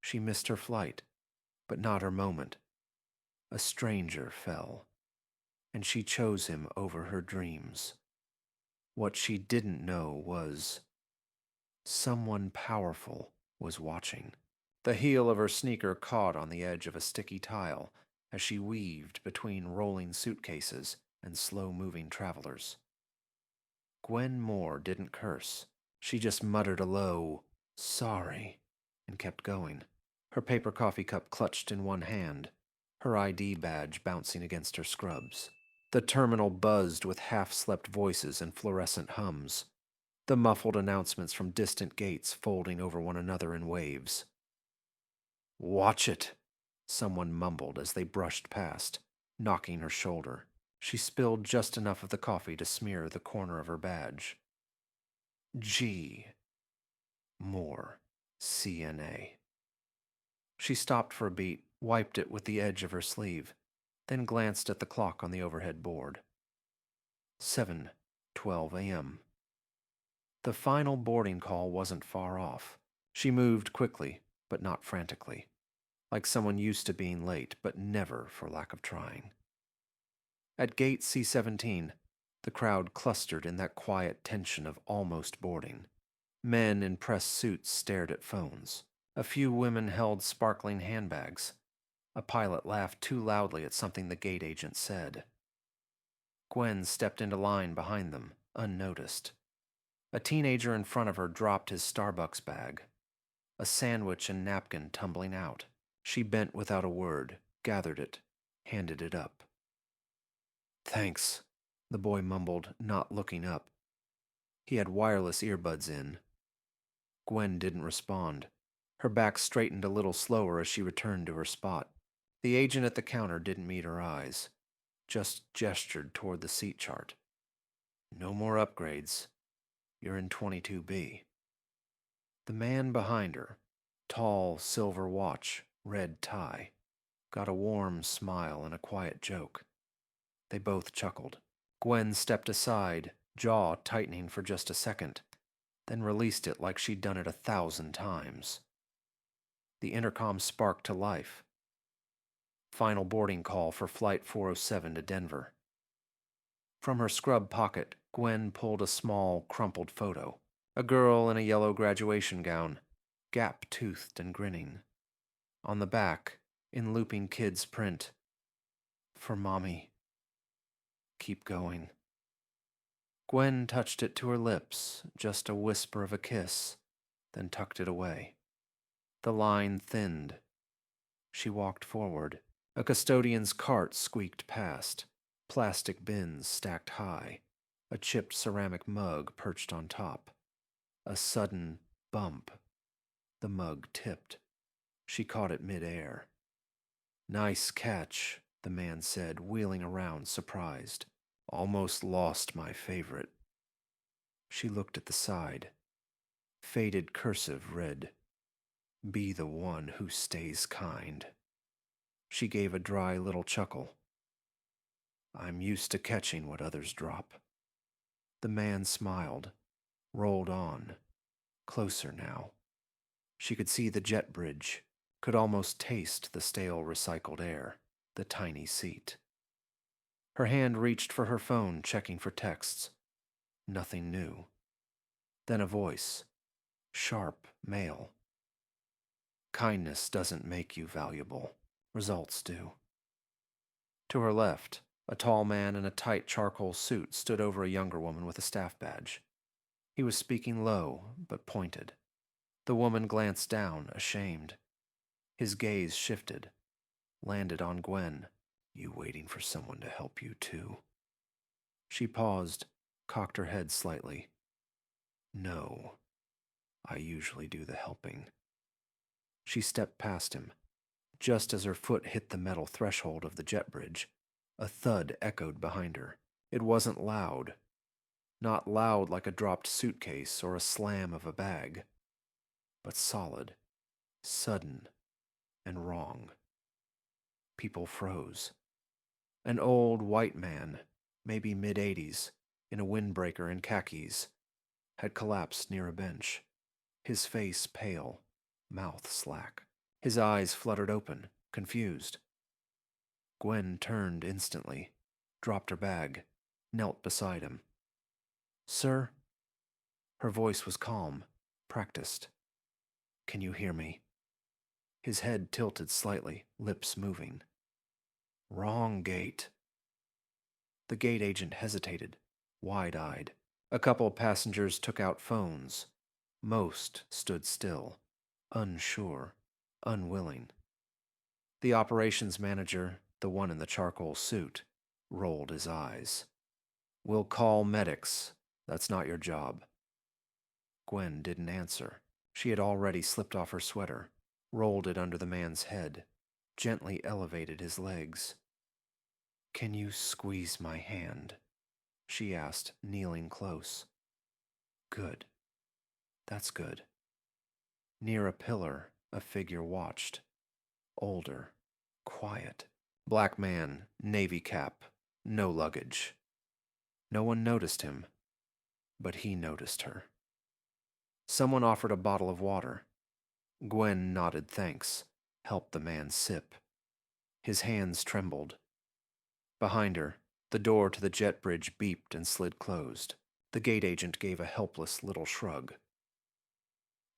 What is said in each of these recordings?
She missed her flight, but not her moment. A stranger fell, and she chose him over her dreams. What she didn't know was someone powerful was watching. The heel of her sneaker caught on the edge of a sticky tile as she weaved between rolling suitcases and slow-moving travelers. Gwen Moore didn't curse. She just muttered a low, "Sorry," and kept going, her paper coffee cup clutched in one hand, her ID badge bouncing against her scrubs. The terminal buzzed with half-slept voices and fluorescent hums, the muffled announcements from distant gates folding over one another in waves. "Watch it," someone mumbled as they brushed past, knocking her shoulder. She spilled just enough of the coffee to smear the corner of her badge. G. Moore, CNA. She stopped for a beat, wiped it with the edge of her sleeve, then glanced at the clock on the overhead board. 7:12 a.m. The final boarding call wasn't far off. She moved quickly, but not frantically, like someone used to being late, but never for lack of trying. At gate C-17, the crowd clustered in that quiet tension of almost boarding. Men in pressed suits stared at phones. A few women held sparkling handbags. A pilot laughed too loudly at something the gate agent said. Gwen stepped into line behind them, unnoticed. A teenager in front of her dropped his Starbucks bag, a sandwich and napkin tumbling out. She bent without a word, gathered it, handed it up. "Thanks," the boy mumbled, not looking up. He had wireless earbuds in. Gwen didn't respond. Her back straightened a little slower as she returned to her spot. The agent at the counter didn't meet her eyes, just gestured toward the seat chart. "No more upgrades. You're in 22B. The man behind her, tall, silver watch, red tie, got a warm smile and a quiet joke. They both chuckled. Gwen stepped aside, jaw tightening for just a second, then released it like she'd done it 1,000 times. The intercom sparked to life. Final boarding call for Flight 407 to Denver. From her scrub pocket, Gwen pulled a small, crumpled photo. A girl in a yellow graduation gown, gap-toothed and grinning. On the back, in looping kids' print, "For Mommy. Keep going." Gwen touched it to her lips, just a whisper of a kiss, then tucked it away. The line thinned. She walked forward. A custodian's cart squeaked past, plastic bins stacked high, a chipped ceramic mug perched on top. A sudden bump. The mug tipped. She caught it mid-air. "Nice catch," the man said, wheeling around, surprised. "Almost lost my favorite." She looked at the side. Faded cursive read, "Be the one who stays kind." She gave a dry little chuckle. "I'm used to catching what others drop." The man smiled, rolled on, closer now. She could see the jet bridge, could almost taste the stale recycled air, the tiny seat. Her hand reached for her phone, checking for texts. Nothing new. Then a voice, sharp, male. "Kindness doesn't make you valuable. Results do." To her left, a tall man in a tight charcoal suit stood over a younger woman with a staff badge. He was speaking low, but pointed. The woman glanced down, ashamed. His gaze shifted, landed on Gwen. "You waiting for someone to help you too?" She paused, cocked her head slightly. "No, I usually do the helping." She stepped past him. Just as her foot hit the metal threshold of the jet bridge, a thud echoed behind her. It wasn't loud. Not loud like a dropped suitcase or a slam of a bag, but solid, sudden, and wrong. People froze. An old white man, maybe mid-80s, in a windbreaker and khakis, had collapsed near a bench, his face pale, mouth slack. His eyes fluttered open, confused. Gwen turned instantly, dropped her bag, knelt beside him. "Sir?" Her voice was calm, practiced. "Can you hear me?" His head tilted slightly, lips moving. "Wrong gate." The gate agent hesitated, wide-eyed. A couple passengers took out phones. Most stood still, unsure, unwilling. The operations manager, the one in the charcoal suit, rolled his eyes. "We'll call medics. That's not your job." Gwen didn't answer. She had already slipped off her sweater, rolled it under the man's head, gently elevated his legs. "Can you squeeze my hand?" she asked, kneeling close. "Good. That's good." Near a pillar, a figure watched. Older, quiet. Black man, navy cap, no luggage. No one noticed him, but he noticed her. Someone offered a bottle of water. Gwen nodded thanks, helped the man sip. His hands trembled. Behind her, the door to the jet bridge beeped and slid closed. The gate agent gave a helpless little shrug.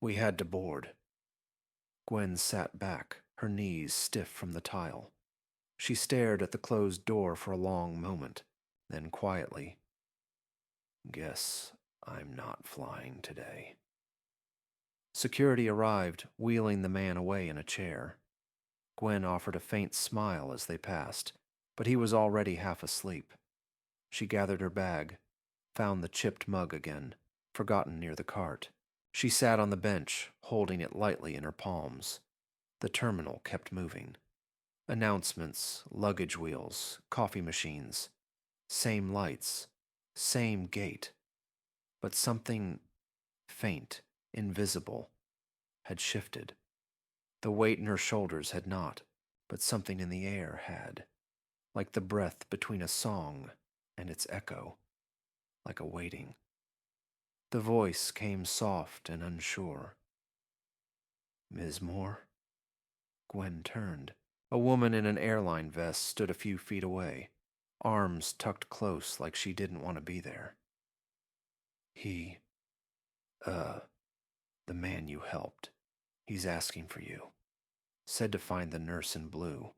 "We had to board." Gwen sat back, her knees stiff from the tile. She stared at the closed door for a long moment, then quietly, "Guess I'm not flying today." Security arrived, wheeling the man away in a chair. Gwen offered a faint smile as they passed, but he was already half asleep. She gathered her bag, found the chipped mug again, forgotten near the cart. She sat on the bench, holding it lightly in her palms. The terminal kept moving. Announcements, luggage wheels, coffee machines. Same lights, same gate. But something faint, invisible, had shifted. The weight in her shoulders had not, but something in the air had. Like the breath between a song and its echo. Like a waiting. The voice came soft and unsure. "Ms. Moore?" Gwen turned. A woman in an airline vest stood a few feet away, arms tucked close like she didn't want to be there. "He, the man you helped, he's asking for you. Said to find the nurse in blue."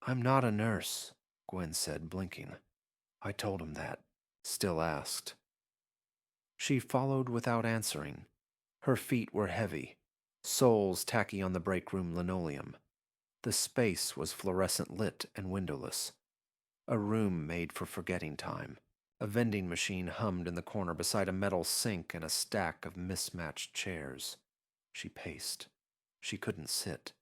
"I'm not a nurse," Gwen said, blinking. "I told him that." Still asked. She followed without answering. Her feet were heavy, soles tacky on the break room linoleum. The space was fluorescent lit and windowless. A room made for forgetting time. A vending machine hummed in the corner beside a metal sink and a stack of mismatched chairs. She paced. She couldn't sit.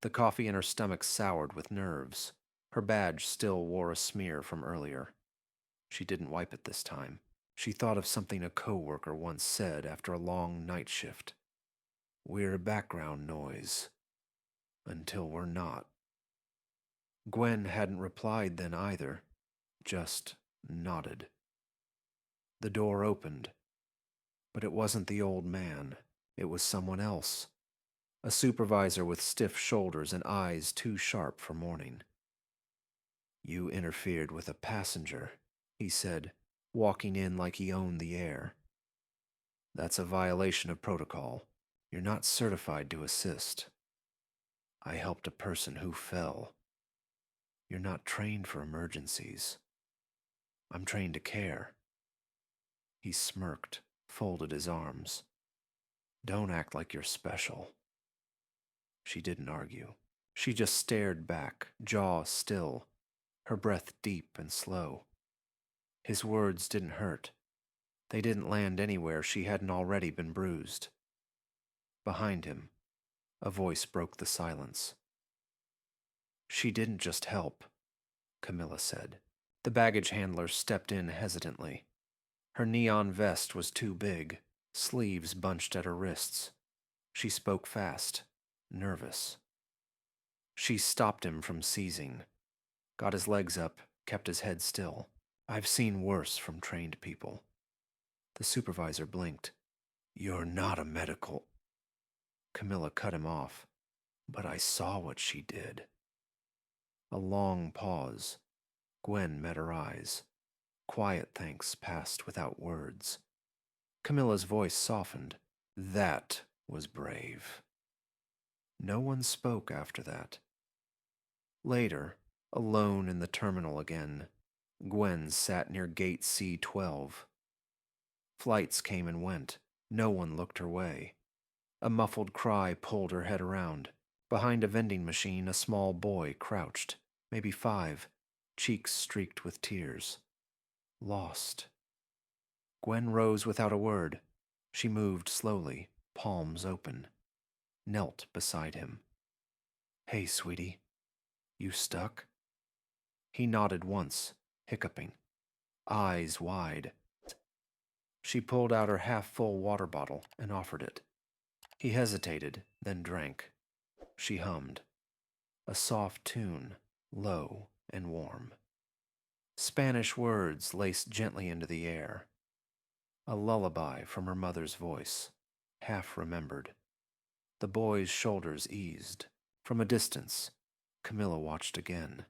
The coffee in her stomach soured with nerves. Her badge still wore a smear from earlier. She didn't wipe it this time. She thought of something a coworker once said after a long night shift. "We're background noise. Until we're not." Gwen hadn't replied then either, just nodded. The door opened. But it wasn't the old man. It was someone else. A supervisor with stiff shoulders and eyes too sharp for morning. "You interfered with a passenger," he said, walking in like he owned the air. "That's a violation of protocol. You're not certified to assist. I helped a person who fell. You're not trained for emergencies. I'm trained to care." He smirked, folded his arms. "Don't act like you're special." She didn't argue. She just stared back, jaw still, her breath deep and slow. His words didn't hurt. They didn't land anywhere she hadn't already been bruised. Behind him, a voice broke the silence. "She didn't just help," Camilla said. The baggage handler stepped in hesitantly. Her neon vest was too big, sleeves bunched at her wrists. She spoke fast, nervous. She stopped him from seizing, got his legs up, kept his head still. "I've seen worse from trained people." The supervisor blinked. "You're not a medical." Camilla cut him off. But I saw what she did. A long pause. Gwen met her eyes. Quiet thanks passed without words. Camilla's voice softened. That was brave. No one spoke after that. Later, alone in the terminal again, Gwen sat near gate C-12. Flights came and went. No one looked her way. A muffled cry pulled her head around. Behind a vending machine, a small boy crouched, maybe 5, cheeks streaked with tears. Lost. Gwen rose without a word. She moved slowly, palms open. Knelt beside him. Hey, sweetie. You stuck? He nodded once, hiccuping, eyes wide. She pulled out her half-full water bottle and offered it. He hesitated, then drank. She hummed. A soft tune, low and warm. Spanish words laced gently into the air. A lullaby from her mother's voice, half remembered. The boy's shoulders eased. From a distance, Camilla watched again,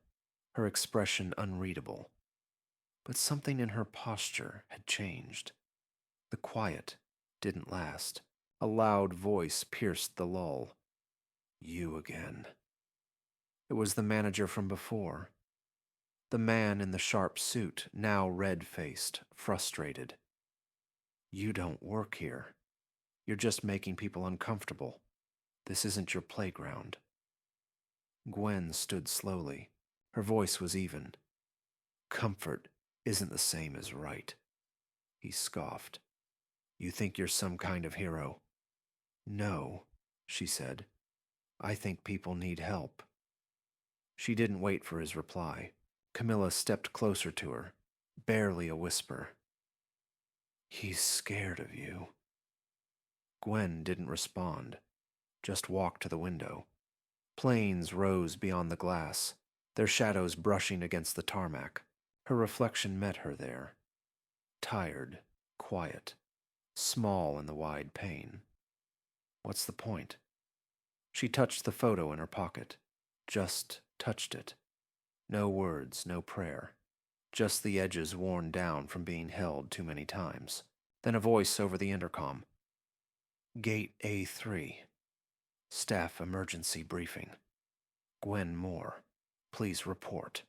her expression unreadable. But something in her posture had changed. The quiet didn't last. A loud voice pierced the lull. You again. It was the manager from before. The man in the sharp suit, now red-faced, frustrated. You don't work here. You're just making people uncomfortable. This isn't your playground. Gwen stood slowly. Her voice was even. Comfort isn't the same as right. He scoffed. You think you're some kind of hero? No, she said. I think people need help. She didn't wait for his reply. Camilla stepped closer to her, barely a whisper. He's scared of you. Gwen didn't respond, just walked to the window. Planes rose beyond the glass, their shadows brushing against the tarmac. Her reflection met her there. Tired, quiet, small in the wide pane. What's the point? She touched the photo in her pocket. Just touched it. No words, no prayer. Just the edges worn down from being held too many times. Then a voice over the intercom. Gate A3. Staff emergency briefing. Gwen Moore. Please report.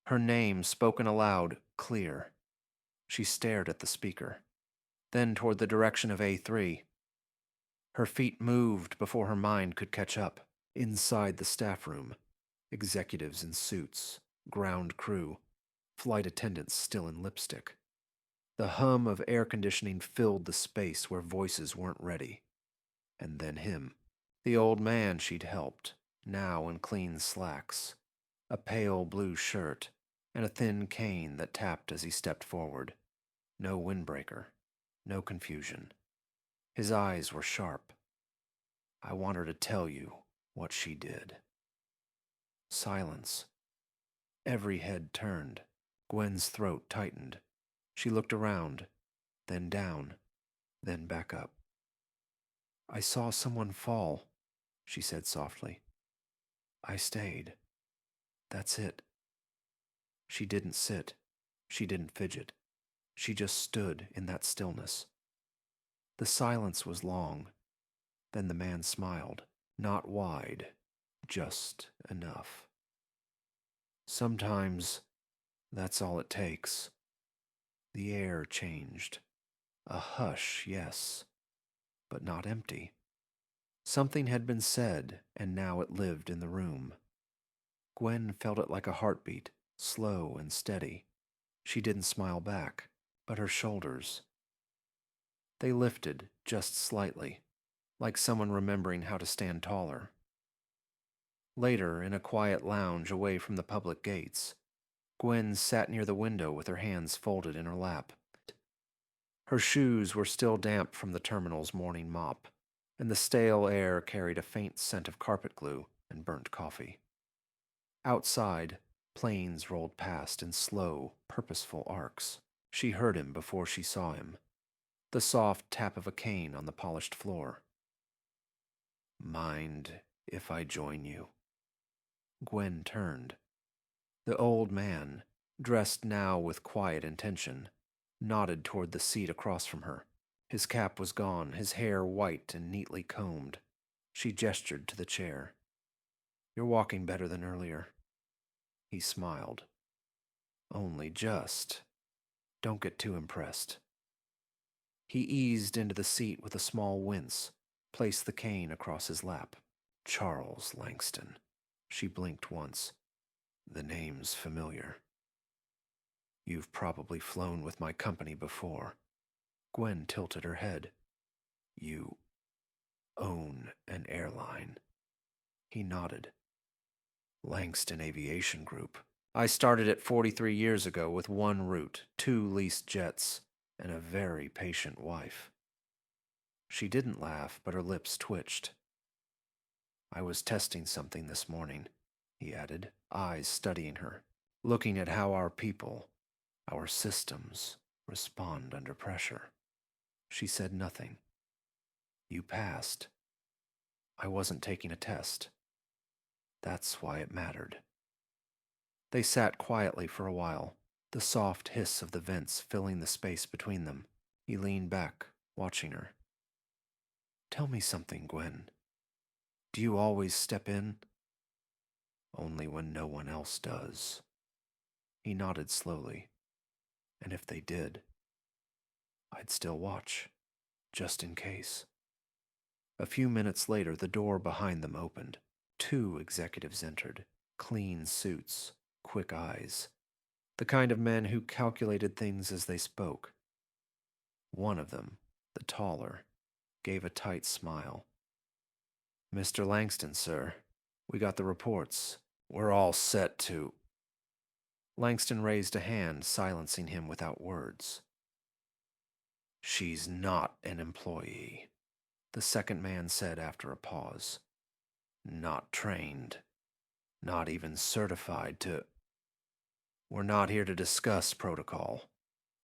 Her name spoken aloud, clear. She stared at the speaker. Then toward the direction of A3. Her feet moved before her mind could catch up. Inside the staff room. Executives in suits. Ground crew. Flight attendants still in lipstick. The hum of air conditioning filled the space where voices weren't ready. And then him. The old man she'd helped, now in clean slacks. A pale blue shirt, and a thin cane that tapped as he stepped forward. No windbreaker. No confusion. His eyes were sharp. I want her to tell you what she did. Silence. Every head turned. Gwen's throat tightened. She looked around, then down, then back up. I saw someone fall, she said softly. I stayed. That's it. She didn't sit. She didn't fidget. She just stood in that stillness. The silence was long. Then the man smiled, not wide, just enough. Sometimes that's all it takes. The air changed. A hush, yes, but not empty. Something had been said, and now it lived in the room. Gwen felt it like a heartbeat, slow and steady. She didn't smile back, but her shoulders. They lifted just slightly, like someone remembering how to stand taller. Later, in a quiet lounge away from the public gates, Gwen sat near the window with her hands folded in her lap. Her shoes were still damp from the terminal's morning mop, and the stale air carried a faint scent of carpet glue and burnt coffee. Outside, planes rolled past in slow, purposeful arcs. She heard him before she saw him. The soft tap of a cane on the polished floor. Mind if I join you? Gwen turned. The old man, dressed now with quiet intention, nodded toward the seat across from her. His cap was gone, his hair white and neatly combed. She gestured to the chair. You're walking better than earlier. He smiled. Only just. Don't get too impressed. He eased into the seat with a small wince, placed the cane across his lap. Charles Langston. She blinked once. The name's familiar. You've probably flown with my company before. Gwen tilted her head. You own an airline. He nodded. Langston Aviation Group. I started it 43 years ago with one route, 2 leased jets, and a very patient wife. She didn't laugh, but her lips twitched. I was testing something this morning, he added, eyes studying her, looking at how our people, our systems, respond under pressure. She said nothing. You passed. I wasn't taking a test. That's why it mattered. They sat quietly for a while, the soft hiss of the vents filling the space between them. He leaned back, watching her. Tell me something, Gwen. Do you always step in? Only when no one else does. He nodded slowly. And if they did, I'd still watch, just in case. A few minutes later, the door behind them opened. 2 executives entered, clean suits, quick eyes, the kind of men who calculated things as they spoke. One of them, the taller, gave a tight smile. Mr. Langston, sir, we got the reports. We're all set to... Langston raised a hand, silencing him without words. She's not an employee, the second man said after a pause. Not trained. Not even certified to... We're not here to discuss protocol,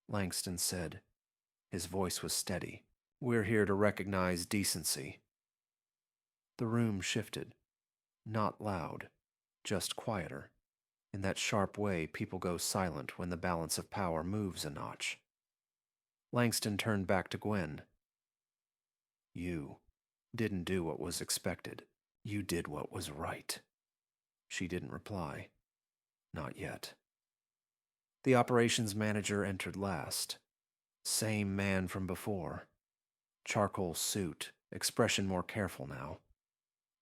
Langston said. His voice was steady. We're here to recognize decency. The room shifted. Not loud, just quieter. In that sharp way people go silent when the balance of power moves a notch. Langston turned back to Gwen. You didn't do what was expected. You did what was right. She didn't reply. Not yet. The operations manager entered last. Same man from before. Charcoal suit, expression more careful now.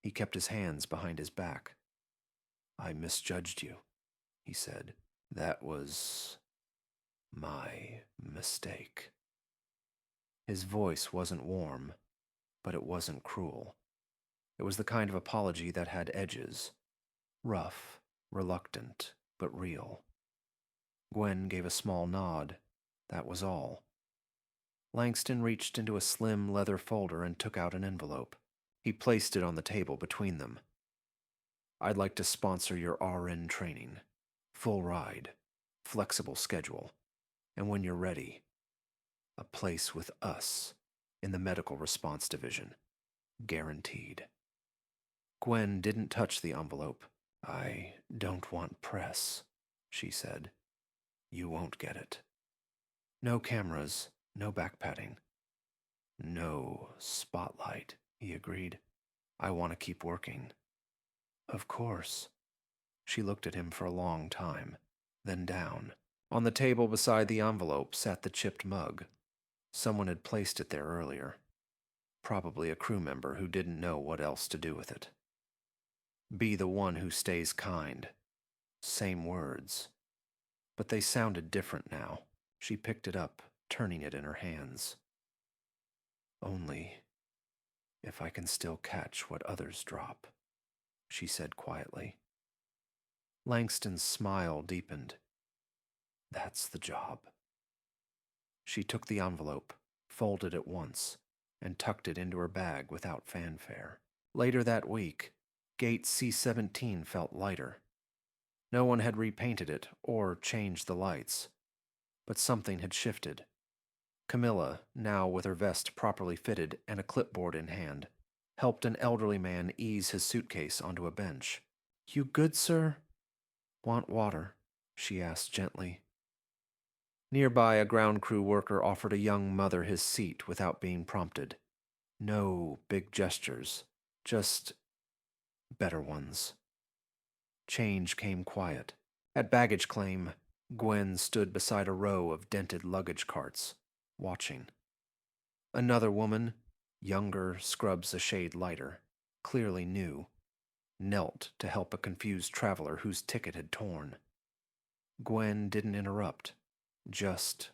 He kept his hands behind his back. I misjudged you, he said. That was my mistake. His voice wasn't warm, but it wasn't cruel. It was the kind of apology that had edges. Rough, reluctant, but real. Gwen gave a small nod. That was all. Langston reached into a slim leather folder and took out an envelope. He placed it on the table between them. I'd like to sponsor your RN training. Full ride. Flexible schedule. And when you're ready, a place with us in the medical response division. Guaranteed. Gwen didn't touch the envelope. I don't want press, she said. You won't get it. No cameras, no backpatting. No spotlight, he agreed. I want to keep working. Of course. She looked at him for a long time, then down. On the table beside the envelope sat the chipped mug. Someone had placed it there earlier. Probably a crew member who didn't know what else to do with it. Be the one who stays kind. Same words. But they sounded different now. She picked it up, turning it in her hands. Only if I can still catch what others drop, she said quietly. Langston's smile deepened. That's the job. She took the envelope, folded it once, and tucked it into her bag without fanfare. Later that week, Gate C-17 felt lighter. No one had repainted it or changed the lights, but something had shifted. Camilla, now with her vest properly fitted and a clipboard in hand, helped an elderly man ease his suitcase onto a bench. "You good, sir?" "Want water?" she asked gently. Nearby, a ground crew worker offered a young mother his seat without being prompted. No big gestures, just better ones. Change came quiet. At baggage claim, Gwen stood beside a row of dented luggage carts, watching. Another woman, younger, scrubs a shade lighter, clearly new, knelt to help a confused traveler whose ticket had torn. Gwen didn't interrupt, just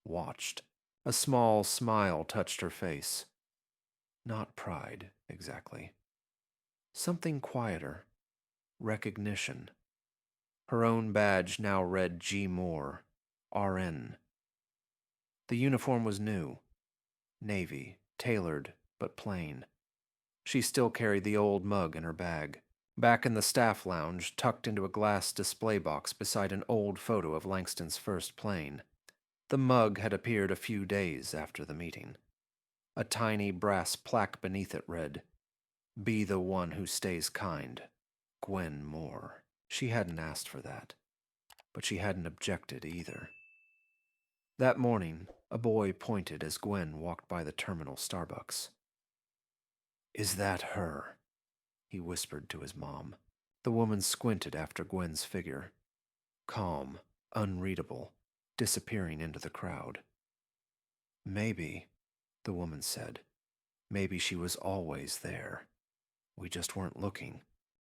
watched. A small smile touched her face. Not pride, exactly. Something quieter. Recognition. Her own badge now read G. Moore, RN. The uniform was new. Navy, tailored, but plain. She still carried the old mug in her bag. Back in the staff lounge, tucked into a glass display box beside an old photo of Langston's first plane. The mug had appeared a few days after the meeting. A tiny brass plaque beneath it read, "Be the one who stays kind. Gwen Moore." She hadn't asked for that, but she hadn't objected either. That morning, a boy pointed as Gwen walked by the terminal Starbucks. "Is that her?" he whispered to his mom. The woman squinted after Gwen's figure. Calm, unreadable, disappearing into the crowd. "Maybe," the woman said. "Maybe she was always there. We just weren't looking."